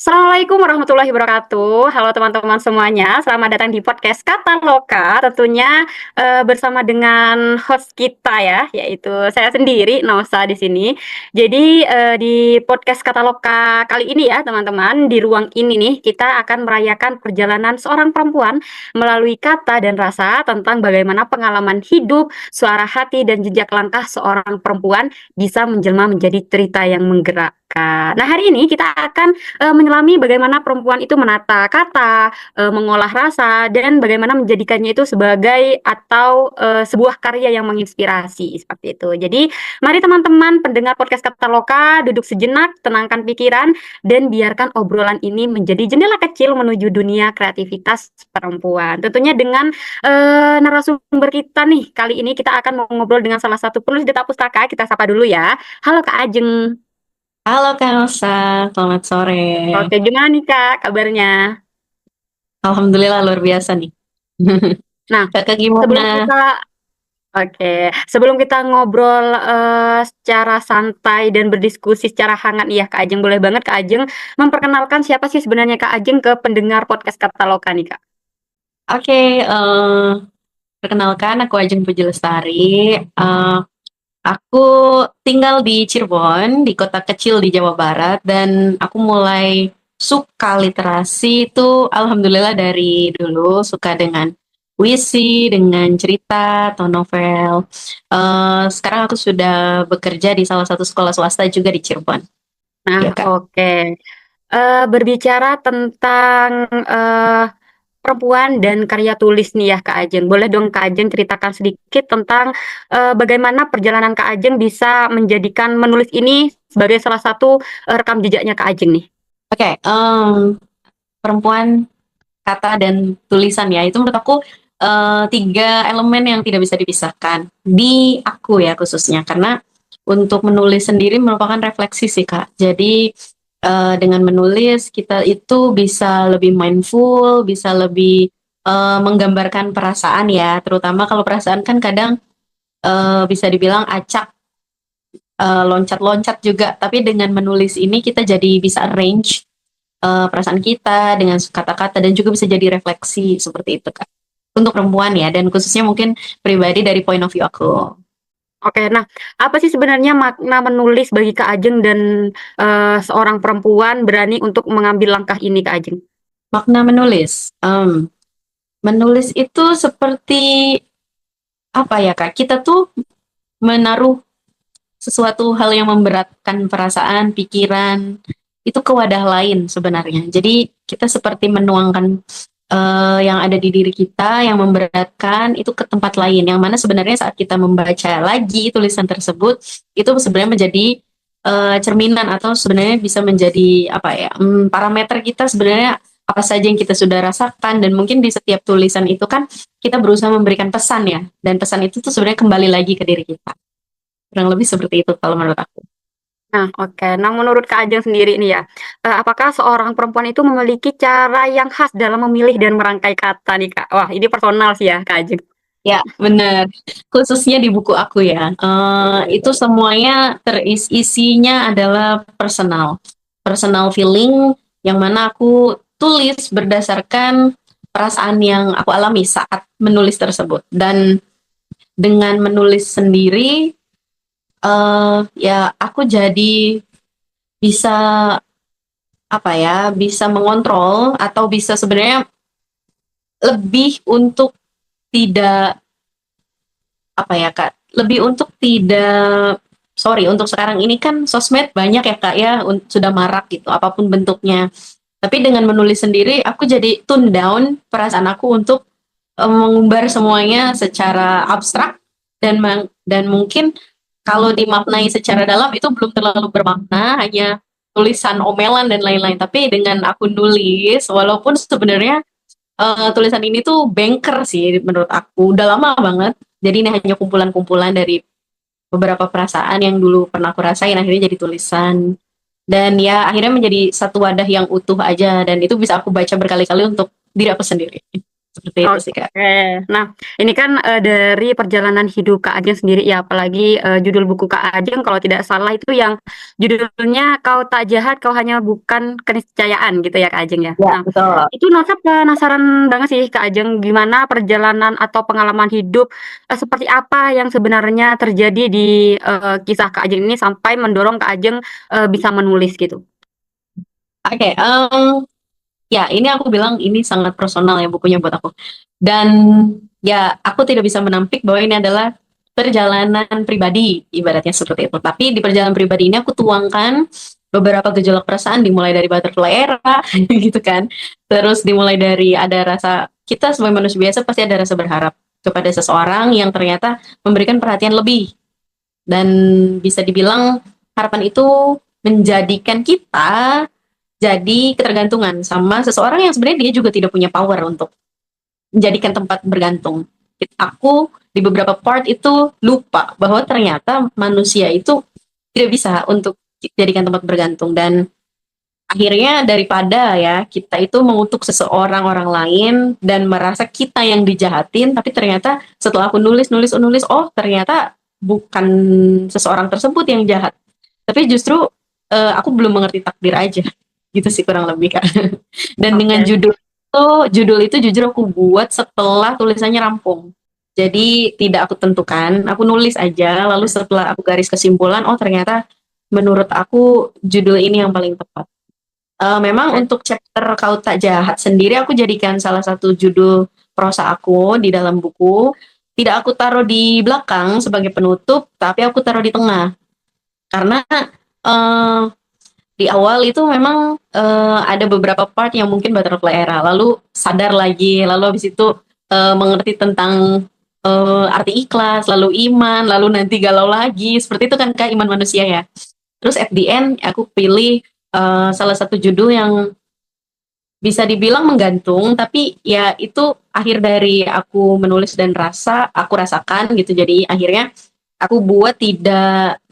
Assalamualaikum warahmatullahi wabarakatuh. Halo teman-teman semuanya, selamat datang di podcast Kata Loka. Tentunya bersama dengan host kita ya, yaitu saya sendiri Nausa di sini. Jadi di podcast Kata Loka kali ini ya teman-teman, di ruang ini nih kita akan merayakan perjalanan seorang perempuan melalui kata dan rasa tentang bagaimana pengalaman hidup, suara hati dan jejak langkah seorang perempuan bisa menjelma menjadi cerita yang menggerakkan. Nah, hari ini kita akan menyelami bagaimana perempuan itu menata kata, mengolah rasa, dan bagaimana menjadikannya itu sebagai atau, sebuah karya yang menginspirasi, seperti itu. Jadi, mari teman-teman pendengar podcast Kata Loka duduk sejenak, tenangkan pikiran, dan biarkan obrolan ini menjadi jendela kecil menuju dunia kreativitas perempuan. Tentunya dengan, narasumber kita nih, kali ini kita akan ngobrol dengan salah satu penulis Data Pustaka, kita sapa dulu ya. Halo Kak Ajeng. Halo Kak Elsa, selamat sore. Oke, gimana nih Kak kabarnya? Alhamdulillah luar biasa nih. Nah, Kakak sebelum gimana? kita sebelum kita ngobrol, secara santai dan berdiskusi secara hangat nih ya Kak Ajeng, boleh banget Kak Ajeng memperkenalkan siapa sih sebenarnya Kak Ajeng ke pendengar podcast Kataloka nih Kak? Oke, perkenalkan aku Ajeng Puji Lestari. Aku tinggal di Cirebon, di kota kecil di Jawa Barat, dan aku mulai suka literasi itu alhamdulillah dari dulu, suka dengan puisi, dengan cerita atau novel. Sekarang aku sudah bekerja di salah satu sekolah swasta juga di Cirebon. Nah, Ya Kak. oke. Berbicara tentang, perempuan dan karya tulis nih ya Kak Ajeng, boleh dong Kak Ajeng ceritakan sedikit tentang, bagaimana perjalanan Kak Ajeng bisa menjadikan menulis ini sebagai salah satu, rekam jejaknya Kak Ajeng nih? Oke, perempuan, kata, dan tulisan ya, itu menurut aku tiga elemen yang tidak bisa dipisahkan di aku ya khususnya, karena untuk menulis sendiri merupakan refleksi sih Kak. Jadi dengan menulis kita itu bisa lebih mindful, bisa lebih menggambarkan perasaan ya, terutama kalau perasaan kan kadang bisa dibilang acak, loncat-loncat juga, tapi dengan menulis ini kita jadi bisa arrange perasaan kita dengan kata-kata dan juga bisa jadi refleksi seperti itu Kak. Untuk perempuan ya, dan khususnya mungkin pribadi dari point of view aku. Oke, nah apa sih sebenarnya makna menulis bagi Kak Ajeng dan, seorang perempuan berani untuk mengambil langkah ini Kak Ajeng? Makna menulis, menulis itu seperti apa ya Kak? Kita tuh menaruh sesuatu hal yang memberatkan perasaan, pikiran itu ke wadah lain sebenarnya. Jadi kita seperti menuangkan yang ada di diri kita yang memberatkan itu ke tempat lain, yang mana sebenarnya saat kita membaca lagi tulisan tersebut itu sebenarnya menjadi cerminan atau sebenarnya bisa menjadi apa ya, parameter kita sebenarnya apa saja yang kita sudah rasakan, dan mungkin di setiap tulisan itu kan kita berusaha memberikan pesan ya, dan pesan itu tuh sebenarnya kembali lagi ke diri kita, kurang lebih seperti itu kalau menurut aku. Nah, oke. Nah, menurut Kak Ajeng sendiri nih ya, apakah seorang perempuan itu memiliki cara yang khas dalam memilih dan merangkai kata nih, Kak? Wah, ini personal sih ya, Kak Ajeng. Ya, benar. Khususnya di buku aku ya, itu semuanya isinya adalah personal, personal feeling yang mana aku tulis berdasarkan perasaan yang aku alami saat menulis tersebut. Dan dengan menulis sendiri, ya aku jadi bisa apa ya, bisa mengontrol atau bisa sebenarnya lebih untuk tidak apa ya Kak, lebih untuk tidak, sorry, untuk sekarang ini kan sosmed banyak ya Kak ya, sudah marak gitu apapun bentuknya. Tapi dengan menulis sendiri aku jadi tune down perasaan aku untuk mengumbar semuanya secara abstrak, dan dan mungkin kalau dimaknai secara dalam itu belum terlalu bermakna, hanya tulisan omelan dan lain-lain. Tapi dengan aku nulis, walaupun sebenarnya tulisan ini tuh banker sih menurut aku, udah lama banget. Jadi ini hanya kumpulan-kumpulan dari beberapa perasaan yang dulu pernah aku rasain, akhirnya jadi tulisan. Dan ya akhirnya menjadi satu wadah yang utuh aja, dan itu bisa aku baca berkali-kali untuk diri aku sendiri. Seperti itu sih, Kak. Oke. Nah, ini kan dari perjalanan hidup Kak Ajeng sendiri ya, apalagi judul buku Kak Ajeng kalau tidak salah itu yang judulnya Kau Tak Jahat, Kau Hanya Bukan Keniscayaan gitu ya Kak Ajeng ya. Ya, Nah, betul. itu Nasa penasaran banget sih Kak Ajeng gimana perjalanan atau pengalaman hidup seperti apa yang sebenarnya terjadi di kisah Kak Ajeng ini sampai mendorong Kak Ajeng bisa menulis gitu. Oke, ya ini aku bilang ini sangat personal ya bukunya buat aku. Dan ya aku tidak bisa menampik bahwa ini adalah perjalanan pribadi, ibaratnya seperti itu. Tapi di perjalanan pribadi ini aku tuangkan beberapa gejolak perasaan dimulai dari butterfly era gitu kan. Terus dimulai dari ada rasa kita sebagai manusia biasa pasti ada rasa berharap kepada seseorang yang ternyata memberikan perhatian lebih dan bisa dibilang harapan itu menjadikan kita jadi ketergantungan sama seseorang yang sebenarnya dia juga tidak punya power untuk menjadikan tempat bergantung. Aku di beberapa part itu lupa bahwa ternyata manusia itu tidak bisa untuk dijadikan tempat bergantung dan akhirnya daripada ya kita itu mengutuk seseorang orang lain dan merasa kita yang dijahatin tapi ternyata setelah aku nulis oh ternyata bukan seseorang tersebut yang jahat tapi justru aku belum mengerti takdir aja gitu sih kurang lebih Kak. Dan dengan Oke. judul itu jujur aku buat setelah tulisannya rampung. Jadi tidak aku tentukan, aku nulis aja, lalu setelah aku garis kesimpulan, oh ternyata menurut aku judul ini yang paling tepat. Memang Oke. untuk chapter Kau Tak Jahat sendiri aku jadikan salah satu judul prosa aku di dalam buku. Tidak aku taruh di belakang sebagai penutup, tapi aku taruh di tengah. Karena eh, di awal itu memang ada beberapa part yang mungkin butterfly era, lalu sadar lagi, lalu habis itu mengerti tentang arti ikhlas, lalu iman, lalu nanti galau lagi, seperti itu kan Kak iman manusia ya. Terus at the end aku pilih salah satu judul yang bisa dibilang menggantung, tapi ya itu akhir dari aku menulis dan aku rasakan gitu. Jadi akhirnya aku buat tidak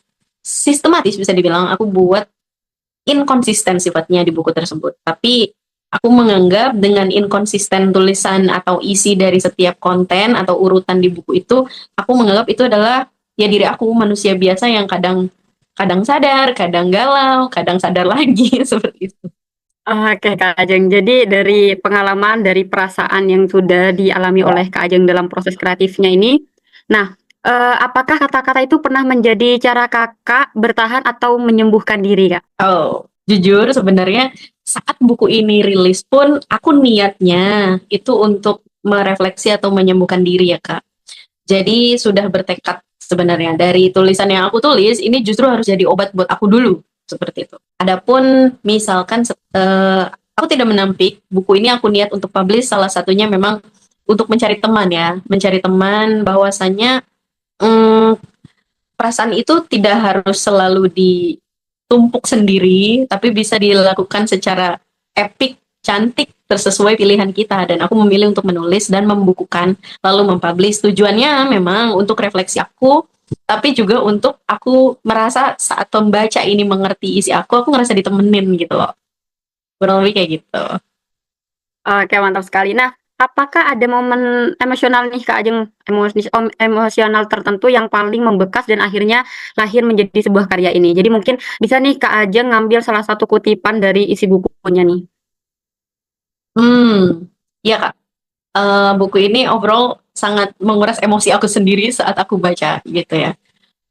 sistematis bisa dibilang, aku buat inkonsisten sifatnya di buku tersebut. Tapi aku menganggap dengan inkonsisten tulisan atau isi dari setiap konten atau urutan di buku itu, aku menganggap itu adalah ya diri aku manusia biasa yang kadang kadang sadar, kadang galau, kadang sadar lagi seperti itu. Oke Kak Ajeng, jadi dari pengalaman, dari perasaan yang sudah dialami Ya. oleh Kak Ajeng dalam proses kreatifnya ini, nah, apakah kata-kata itu pernah menjadi cara Kakak bertahan atau menyembuhkan diri, Kak? Oh, jujur sebenarnya saat buku ini rilis pun aku niatnya itu untuk merefleksi atau menyembuhkan diri ya Kak. Jadi sudah bertekad sebenarnya dari tulisan yang aku tulis ini justru harus jadi obat buat aku dulu seperti itu. Adapun misalkan aku tidak menampik buku ini aku niat untuk publish salah satunya memang untuk mencari teman ya, mencari teman bahwasannya mm, perasaan itu tidak harus selalu ditumpuk sendiri, tapi bisa dilakukan secara epik, cantik, tersesuai pilihan kita. Dan aku memilih untuk menulis dan membukukan, lalu mempublish. Tujuannya memang untuk refleksi aku, tapi juga untuk aku merasa saat pembaca ini mengerti isi aku ngerasa ditemenin gitu loh. Kurang lebih kayak gitu. Oke, mantap sekali. Nah, apakah ada momen emosional nih Kak Ajeng, emosional tertentu yang paling membekas dan akhirnya lahir menjadi sebuah karya ini? Jadi mungkin bisa nih Kak Ajeng ngambil salah satu kutipan dari isi bukunya nih. Ya Kak. Buku ini overall sangat menguras emosi aku sendiri saat aku baca gitu ya.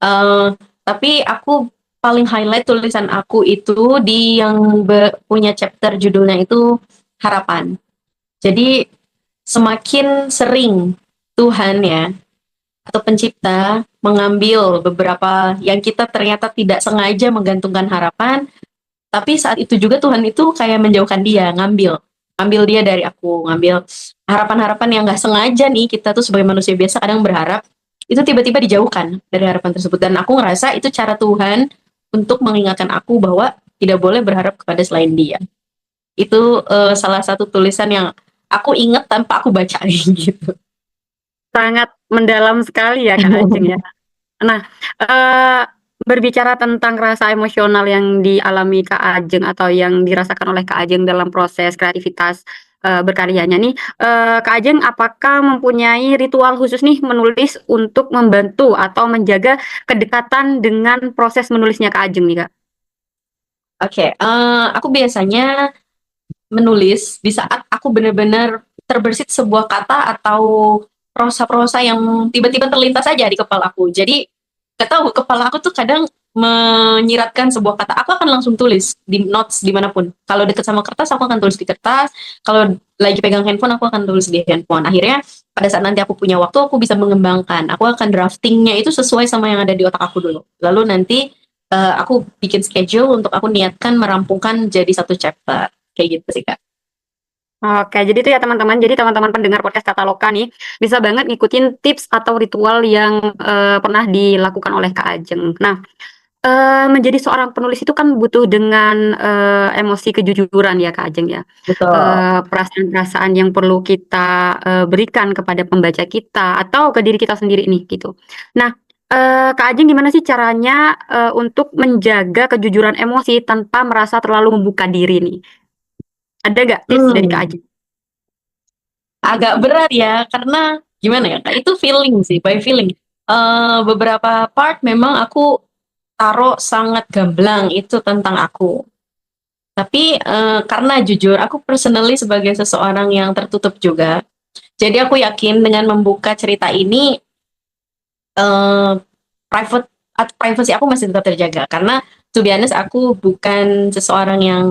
Eh, tapi aku paling highlight tulisan aku itu di yang punya chapter judulnya itu harapan. Jadi semakin sering Tuhan ya atau pencipta mengambil beberapa yang kita ternyata tidak sengaja menggantungkan harapan, tapi saat itu juga Tuhan itu kayak menjauhkan dia, ngambil dia dari aku, ngambil harapan-harapan yang nggak sengaja nih kita tuh sebagai manusia biasa kadang berharap itu tiba-tiba dijauhkan dari harapan tersebut dan aku ngerasa itu cara Tuhan untuk mengingatkan aku bahwa tidak boleh berharap kepada selain Dia. Itu salah satu tulisan yang aku ingat tanpa aku baca gitu. Sangat mendalam sekali ya Kak Ajeng ya. Nah, eee, berbicara tentang rasa emosional yang dialami Kak Ajeng atau yang dirasakan oleh Kak Ajeng dalam proses kreativitas, berkaryanya nih. Kak Ajeng, apakah mempunyai ritual khusus nih menulis untuk membantu atau menjaga kedekatan dengan proses menulisnya Kak Ajeng nih Kak? Oke, aku biasanya menulis di saat aku benar-benar terbersit sebuah kata atau prosa-prosa yang tiba-tiba terlintas aja di kepala aku. Jadi, gak tahu, kepala aku tuh kadang menyiratkan sebuah kata, aku akan langsung tulis di notes dimanapun. Kalau deket sama kertas, aku akan tulis di kertas. Kalau lagi pegang handphone, aku akan tulis di handphone. Akhirnya, pada saat nanti aku punya waktu, aku bisa mengembangkan. Aku akan draftingnya itu sesuai sama yang ada di otak aku dulu. Lalu nanti aku bikin schedule untuk aku niatkan merampungkan jadi satu chapter. Kayak gitu sih, Kak. Oke, jadi itu ya teman-teman. Jadi teman-teman pendengar podcast Kata Loka nih bisa banget ngikutin tips atau ritual yang pernah dilakukan oleh Kak Ajeng. Nah, menjadi seorang penulis itu kan butuh dengan emosi kejujuran ya Kak Ajeng ya. Betul. Perasaan-perasaan yang perlu kita berikan kepada pembaca kita atau ke diri kita sendiri nih gitu. Nah, Kak Ajeng gimana sih caranya untuk menjaga kejujuran emosi tanpa merasa terlalu membuka diri nih? Ada gak tips dari Kak Hmm, Ajeng? agak berat ya, karena gimana ya, Kak? Itu feeling sih, by feeling. Beberapa part memang aku taruh sangat gamblang itu tentang aku. Tapi karena jujur, aku personally sebagai seseorang yang tertutup juga. Jadi aku yakin dengan membuka cerita ini, eh, private atau privacy aku masih tetap terjaga. Karena to be honest, aku bukan seseorang yang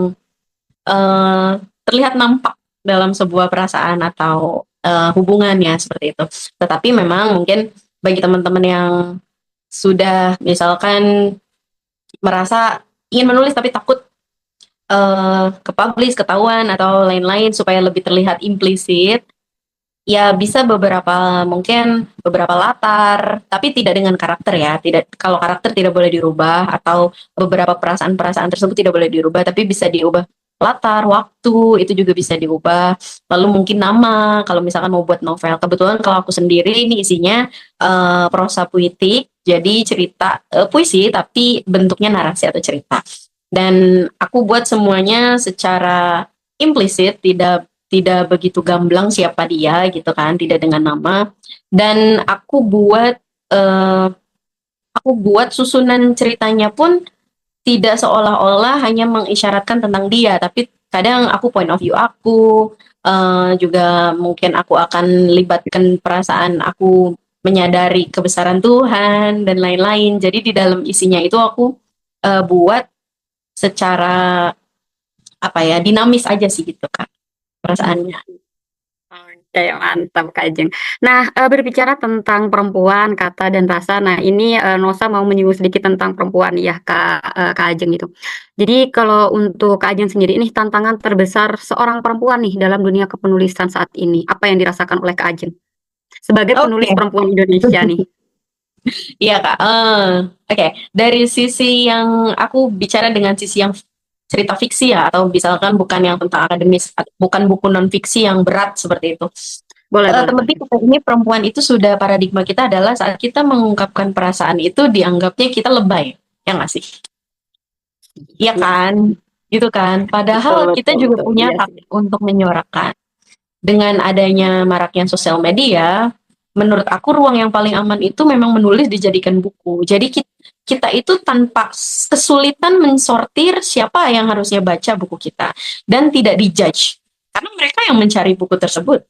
eh, terlihat nampak dalam sebuah perasaan atau hubungannya seperti itu. Tetapi memang mungkin bagi teman-teman yang sudah misalkan merasa ingin menulis tapi takut ke-publish, ketahuan atau lain-lain supaya lebih terlihat implisit, ya bisa beberapa mungkin beberapa latar, tapi tidak dengan karakter ya. Tidak, kalau karakter tidak boleh dirubah atau beberapa perasaan-perasaan tersebut tidak boleh dirubah, tapi bisa diubah latar, waktu itu juga bisa diubah. Lalu mungkin nama kalau misalkan mau buat novel. Kebetulan kalau aku sendiri ini isinya prosa puitik, jadi cerita puisi tapi bentuknya narasi atau cerita. Dan aku buat semuanya secara implisit, tidak begitu gamblang siapa dia gitu kan, tidak dengan nama. Dan eh, aku buat susunan ceritanya pun tidak seolah-olah hanya mengisyaratkan tentang dia, tapi kadang aku point of view aku, juga mungkin aku akan libatkan perasaan aku menyadari kebesaran Tuhan dan lain-lain. Jadi di dalam isinya itu aku buat secara apa ya, dinamis aja sih gitu Kak perasaannya. Oke, mantap Kak Ajeng. Nah, berbicara tentang perempuan, kata dan rasa. Nah, ini Nosa mau menyinggung sedikit tentang perempuan ya Kak Ajeng itu. Jadi kalau untuk Kak Ajeng sendiri ini tantangan terbesar seorang perempuan nih dalam dunia kepenulisan saat ini, apa yang dirasakan oleh Kak Ajeng sebagai penulis Oke. perempuan Indonesia nih? Iya Kak. Oke. Dari sisi yang aku bicara dengan sisi yang cerita fiksi ya, atau misalkan bukan yang tentang akademis, bukan buku non fiksi yang berat seperti itu. Boleh, boleh, boleh. Terlebih kita ini perempuan itu sudah paradigma kita adalah saat kita mengungkapkan perasaan itu dianggapnya kita lebay, ya nggak sih? Iya Iya, kan? Gitu kan? betul, Padahal kita betul, juga betul. punya Iya hak sih. untuk menyuarakan. Dengan adanya maraknya sosial media, menurut aku ruang yang paling aman itu memang menulis dijadikan buku. Jadi kita itu tanpa kesulitan mensortir siapa yang harusnya baca buku kita dan tidak dijudge. Karena mereka yang mencari buku tersebut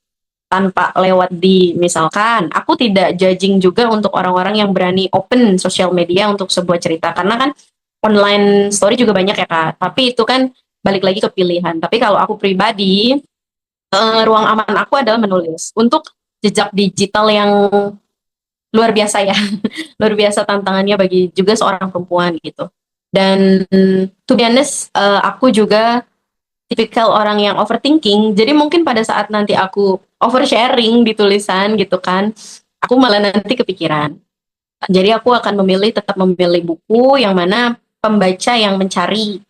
tanpa lewat di misalkan aku tidak judging juga untuk orang-orang yang berani open sosial media untuk sebuah cerita karena kan online story juga banyak ya Kak. Tapi itu kan balik lagi ke pilihan. Tapi kalau aku pribadi ruang aman aku adalah menulis untuk jejak digital yang luar biasa ya, luar biasa tantangannya bagi juga seorang perempuan gitu. Dan to be honest, aku juga tipikal orang yang overthinking. Jadi mungkin pada saat nanti aku oversharing di tulisan gitu kan, aku malah nanti kepikiran. Jadi aku akan tetap memilih buku yang mana pembaca yang mencari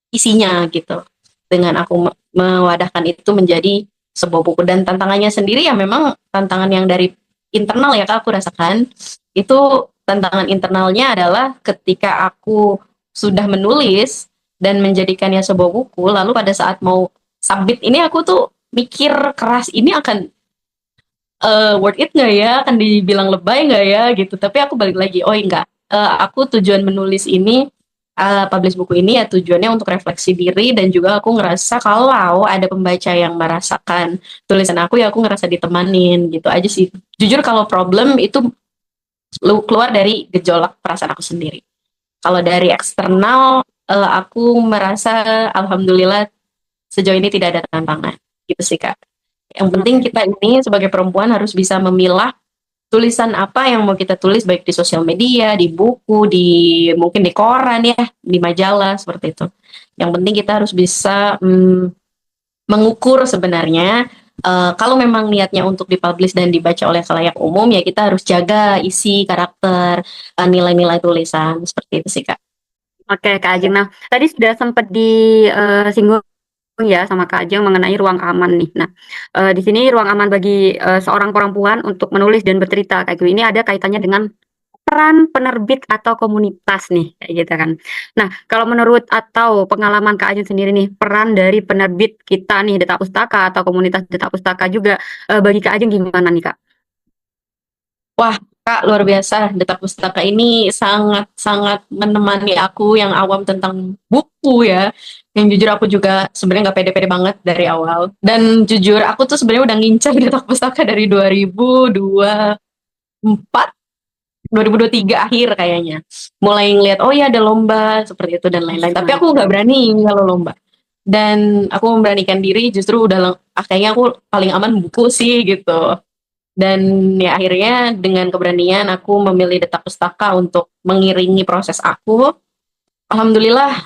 isinya gitu. Dengan aku mewadahkan itu menjadi sebuah buku dan tantangannya sendiri ya memang tantangan yang dari internal ya Kak aku rasakan. Itu tantangan internalnya adalah ketika aku sudah menulis dan menjadikannya sebuah buku lalu pada saat mau submit ini aku tuh mikir keras, ini akan worth it nggak ya, akan dibilang lebay nggak ya gitu. Tapi aku balik lagi, oh enggak, aku tujuan menulis ini, publish buku ini ya tujuannya untuk refleksi diri, dan juga aku ngerasa kalau ada pembaca yang merasakan tulisan aku, ya aku ngerasa ditemanin gitu aja sih. Jujur kalau problem itu keluar dari gejolak perasaan aku sendiri. Kalau dari eksternal, aku merasa alhamdulillah sejauh ini tidak ada tantangan gitu sih Kak. Yang penting Oke. kita ini sebagai perempuan harus bisa memilah tulisan apa yang mau kita tulis, baik di sosial media, di buku, di mungkin di koran ya, di majalah seperti itu. Yang penting kita harus bisa mengukur sebenarnya, kalau memang niatnya untuk dipublish dan dibaca oleh khalayak umum, ya kita harus jaga isi, karakter, nilai-nilai tulisan seperti itu sih Kak. Oke, Kak Ajeng. Nah, tadi sudah sempat disinggung ya sama Kak Ajeng mengenai ruang aman nih. Nah, di sini ruang aman bagi seorang perempuan untuk menulis dan bercerita kayak gitu. Ini ada kaitannya dengan peran penerbit atau komunitas nih, kayak gitu kan. Nah, kalau menurut atau pengalaman Kak Ajeng sendiri nih, peran dari penerbit kita nih, Duta Pustaka atau komunitas Duta Pustaka juga bagi Kak Ajeng gimana nih, Kak? Wah, Kak, luar biasa. Detak Pustaka ini sangat-sangat menemani aku yang awam tentang buku ya. Yang jujur aku juga sebenarnya nggak pede-pede banget dari awal. Dan jujur aku tuh sebenarnya udah ngincar Detak Pustaka dari 2024, 2023 akhir kayaknya. Mulai ngeliat, oh ya ada lomba seperti itu dan lain-lain. Tapi aku nggak Mantap. berani kalau lomba. Dan aku memberanikan diri, justru udah kayaknya aku paling aman buku sih gitu. Dan ya akhirnya dengan keberanian aku memilih Detak Pustaka untuk mengiringi proses aku. Alhamdulillah,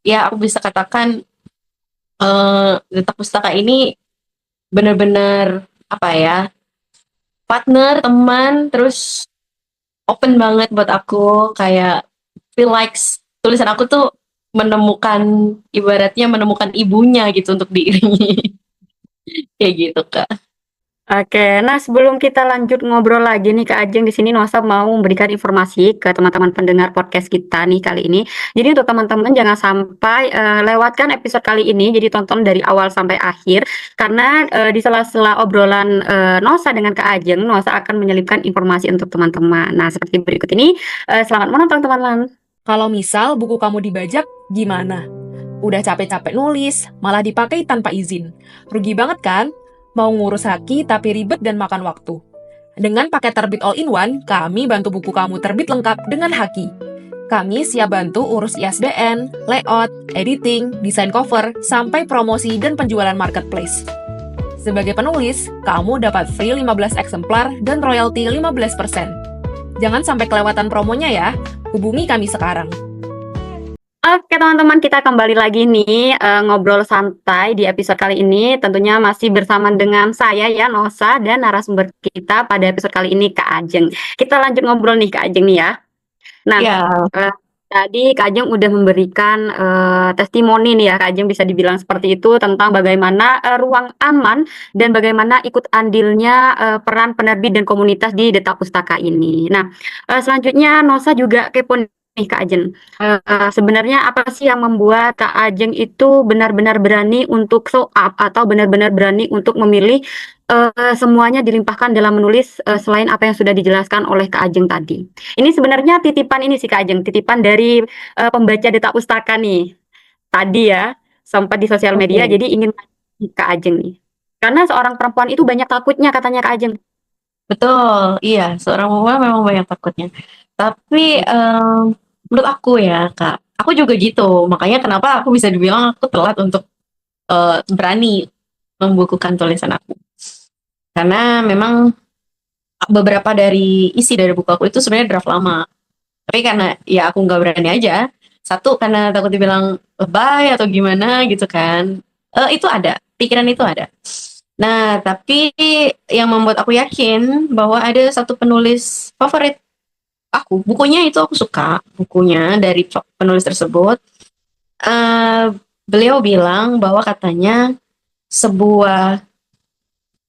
ya aku bisa katakan, Detak Pustaka ini benar-benar apa ya, partner, teman, terus open banget buat aku. Kayak feel like tulisan aku tuh menemukan, ibaratnya menemukan ibunya gitu untuk diiringi. Kayak gitu Kak. Oke, nah sebelum kita lanjut ngobrol lagi nih Kak Ajeng, di sini Nuasa mau memberikan informasi ke teman-teman pendengar podcast kita nih kali ini. Jadi untuk teman-teman jangan sampai lewatkan episode kali ini, jadi tonton dari awal sampai akhir karena di sela-sela obrolan Nuasa dengan Kak Ajeng, Nuasa akan menyelipkan informasi untuk teman-teman. Nah, seperti berikut ini, selamat menonton teman-teman. Kalau misal buku kamu dibajak, gimana? Udah capek-capek nulis, malah dipakai tanpa izin. Rugi banget kan? Mau ngurus haki tapi ribet dan makan waktu. Dengan paket terbit all-in-one, kami bantu buku kamu terbit lengkap dengan haki. Kami siap bantu urus ISBN, layout, editing, desain cover, sampai promosi dan penjualan marketplace. Sebagai penulis, kamu dapat free 15 eksemplar dan royalti 15%. Jangan sampai kelewatan promonya ya. Hubungi kami sekarang. Oke teman-teman, kita kembali lagi nih ngobrol santai di episode kali ini. Tentunya masih bersama dengan saya ya, Nosa, dan narasumber kita pada episode kali ini Kak Ajeng. Kita lanjut ngobrol nih Kak Ajeng nih ya. Nah, Ya, tadi Kak Ajeng udah memberikan testimoni nih ya, Kak Ajeng bisa dibilang seperti itu tentang bagaimana ruang aman dan bagaimana ikut andilnya peran penerbit dan komunitas di Detak Pustaka ini. Nah, selanjutnya Nosa juga kepo nih Kak Ajeng. Sebenarnya apa sih yang membuat Kak Ajeng itu benar-benar berani untuk show up atau benar-benar berani untuk memilih semuanya dilimpahkan dalam menulis selain apa yang sudah dijelaskan oleh Kak Ajeng tadi? Ini sebenarnya titipan ini sih Kak Ajeng, titipan dari pembaca Detak Pustaka nih. Tadi ya, sempat di sosial media, oke. jadi ingin nanya Kak Ajeng nih. Karena seorang perempuan itu banyak takutnya katanya Kak Ajeng. Betul, iya, seorang perempuan memang banyak takutnya. Tapi menurut aku ya Kak, aku juga gitu. Makanya kenapa aku bisa dibilang aku telat untuk berani membukukan tulisan aku. Karena memang beberapa dari isi dari buku aku itu sebenarnya draft lama. Tapi karena ya aku nggak berani aja. Satu karena takut dibilang lebay atau gimana gitu kan. Itu ada, pikiran itu ada. Nah, tapi yang membuat aku yakin bahwa ada satu penulis favorit aku, bukunya itu aku suka, bukunya dari penulis tersebut. Eh, Beliau bilang bahwa katanya sebuah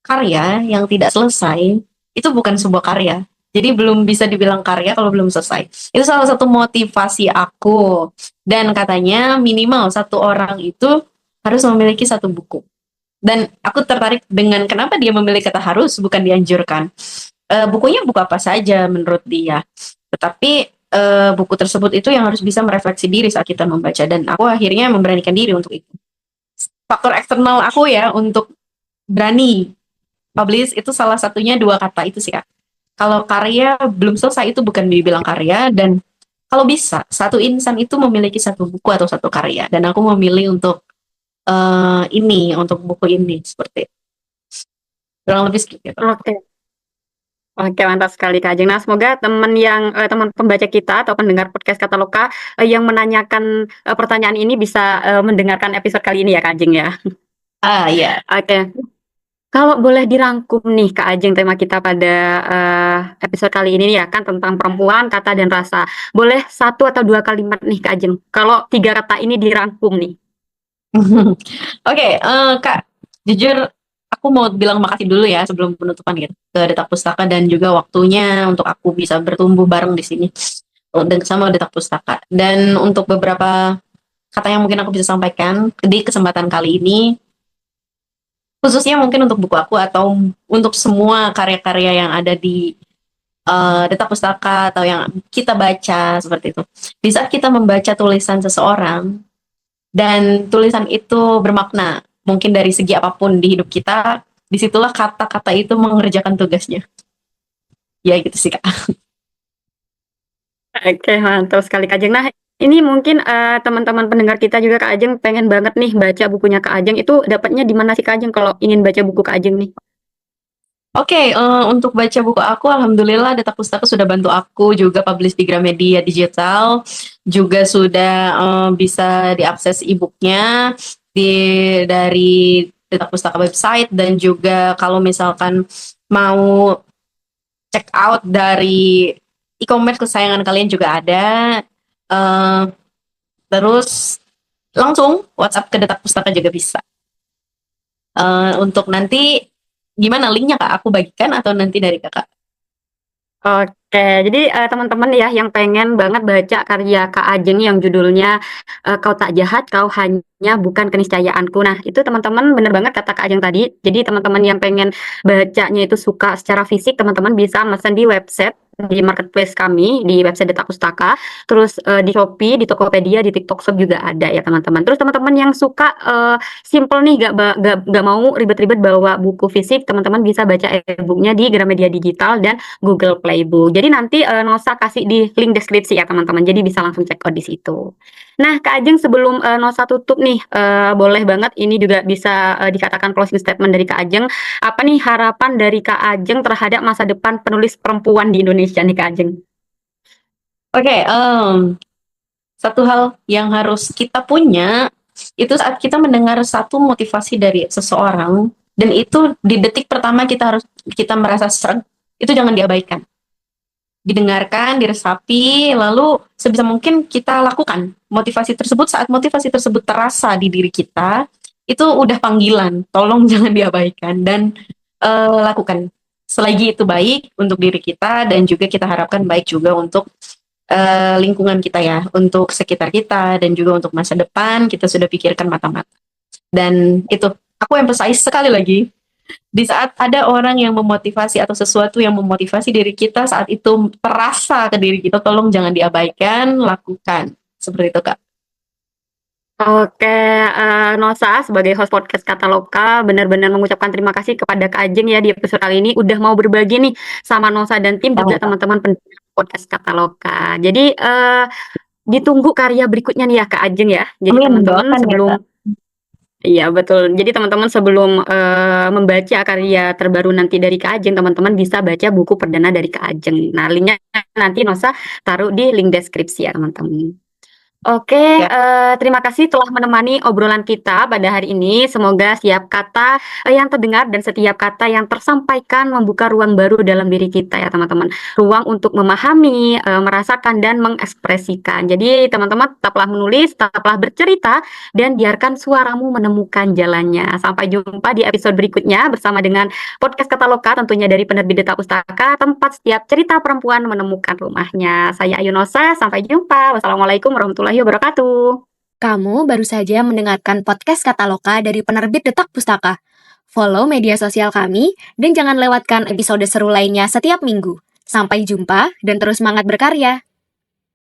karya yang tidak selesai itu bukan sebuah karya. Jadi belum bisa dibilang karya kalau belum selesai. Itu salah satu motivasi aku. Dan katanya minimal satu orang itu harus memiliki satu buku. Dan aku tertarik dengan kenapa dia memilih kata harus, bukan dianjurkan. Bukunya buku apa saja menurut dia. Tetapi buku tersebut itu yang harus bisa merefleksi diri saat kita membaca. Dan aku akhirnya memberanikan diri untuk itu. Faktor eksternal aku ya untuk berani publish itu salah satunya 2 kata itu sih Kak. Kalau karya belum selesai itu bukan dibilang karya, dan kalau bisa satu insan itu memiliki satu buku atau satu karya, dan aku memilih untuk ini, untuk buku ini, seperti itu. Kurang lebih seperti itu. Oke. Oke, mantap sekali Kak Ajeng. Nah, semoga teman pembaca kita atau pendengar podcast Kataloka yang menanyakan pertanyaan ini bisa mendengarkan episode kali ini ya Kak Ajeng ya. Ya. Oke. Kalau boleh dirangkum nih Kak Ajeng, tema kita pada episode kali ini nih ya kan tentang perempuan, kata dan rasa. Boleh 1 atau 2 kalimat nih Kak Ajeng. Kalau 3 kata ini dirangkum nih. Oke, Kak, jujur aku mau bilang makasih dulu ya sebelum penutupan gitu ke Detak Pustaka, dan juga waktunya untuk aku bisa bertumbuh bareng di sini dan sama Detak Pustaka. Dan untuk beberapa kata yang mungkin aku bisa sampaikan di kesempatan kali ini, khususnya mungkin untuk buku aku atau untuk semua karya-karya yang ada di Detak Pustaka atau yang kita baca seperti itu. Di saat kita membaca tulisan seseorang dan tulisan itu bermakna, mungkin dari segi apapun di hidup kita, disitulah kata-kata itu mengerjakan tugasnya. Ya gitu sih Kak. Oke, mantap sekali Kak Ajeng. Nah, ini mungkin teman-teman pendengar kita juga Kak Ajeng pengen banget nih baca bukunya Kak Ajeng. Itu dapatnya di mana sih Kak Ajeng kalau ingin baca buku Kak Ajeng nih? Oke, untuk baca buku aku, alhamdulillah Detak Pustaka sudah bantu aku juga publish di Gramedia Digital, juga sudah bisa diakses e-booknya dari Detak Pustaka website, dan juga kalau misalkan mau check out dari e-commerce kesayangan kalian juga ada. Terus langsung WhatsApp ke Detak Pustaka juga bisa. Untuk nanti gimana linknya Kak? Aku bagikan atau nanti dari Kakak? Oke, jadi teman-teman ya yang pengen banget baca karya Kak Ajeng yang judulnya Kau Tak Jahat, Kau Hanya Bukan Keniscayaanku. Nah, itu teman-teman bener banget kata Kak Ajeng tadi. Jadi teman-teman yang pengen bacanya itu suka secara fisik, teman-teman bisa mesen di website di marketplace kami di website Detak Pustaka, terus di Shopee, di Tokopedia, di TikTok Shop juga ada ya teman-teman. Terus teman-teman yang suka simple nih, gak mau ribet-ribet bawa buku fisik, teman-teman bisa baca e-booknya di Gramedia Digital dan Google Playbook. Jadi nanti Nosa kasih di link deskripsi ya teman-teman. Jadi bisa langsung check out di situ. Nah, Kak Ajeng sebelum Nosa tutup nih, boleh banget ini juga bisa dikatakan closing statement dari Kak Ajeng. Apa nih harapan dari Kak Ajeng terhadap masa depan penulis perempuan di Indonesia nih Kak Ajeng? Oke, satu hal yang harus kita punya itu saat kita mendengar satu motivasi dari seseorang, dan itu di detik pertama kita merasa seret, itu jangan diabaikan. Didengarkan, diresapi, lalu sebisa mungkin kita lakukan motivasi tersebut. Saat motivasi tersebut terasa di diri kita, itu udah panggilan, tolong jangan diabaikan dan lakukan. Selagi itu baik untuk diri kita, dan juga kita harapkan baik juga untuk lingkungan kita ya, untuk sekitar kita, dan juga untuk masa depan kita sudah pikirkan matang-matang. Dan itu aku emphasize sekali lagi, di saat ada orang yang memotivasi atau sesuatu yang memotivasi diri kita, saat itu terasa ke diri kita, tolong jangan diabaikan, lakukan. Seperti itu Kak. Oke, Nosa sebagai host podcast Kataloka benar-benar mengucapkan terima kasih kepada Kak Ajeng ya di episode kali ini udah mau berbagi nih sama Nosa dan tim juga teman-teman pendengar podcast Kataloka. Jadi ditunggu karya berikutnya nih ya Kak Ajeng ya. Jadi teman-teman sebelum iya betul. Jadi teman-teman sebelum membaca karya terbaru nanti dari Kak Ajeng, teman-teman bisa baca buku perdana dari Kak Ajeng. Nah, linknya nanti Nosa taruh di link deskripsi ya teman-teman. Oke, terima kasih telah menemani obrolan kita pada hari ini. Semoga setiap kata yang terdengar dan setiap kata yang tersampaikan membuka ruang baru dalam diri kita ya teman-teman. Ruang untuk memahami, merasakan dan mengekspresikan. Jadi teman-teman tetaplah menulis, tetaplah bercerita, dan biarkan suaramu menemukan jalannya. Sampai jumpa di episode berikutnya bersama dengan podcast Kataloka tentunya dari penerbit Detak Pustaka, tempat setiap cerita perempuan menemukan rumahnya. Saya Ayunosa, sampai jumpa. Wassalamualaikum warahmatullahi wabarakatuh. Kamu baru saja mendengarkan podcast Kataloka dari penerbit Detak Pustaka. Follow media sosial kami dan jangan lewatkan episode seru lainnya setiap minggu. Sampai jumpa dan terus semangat berkarya.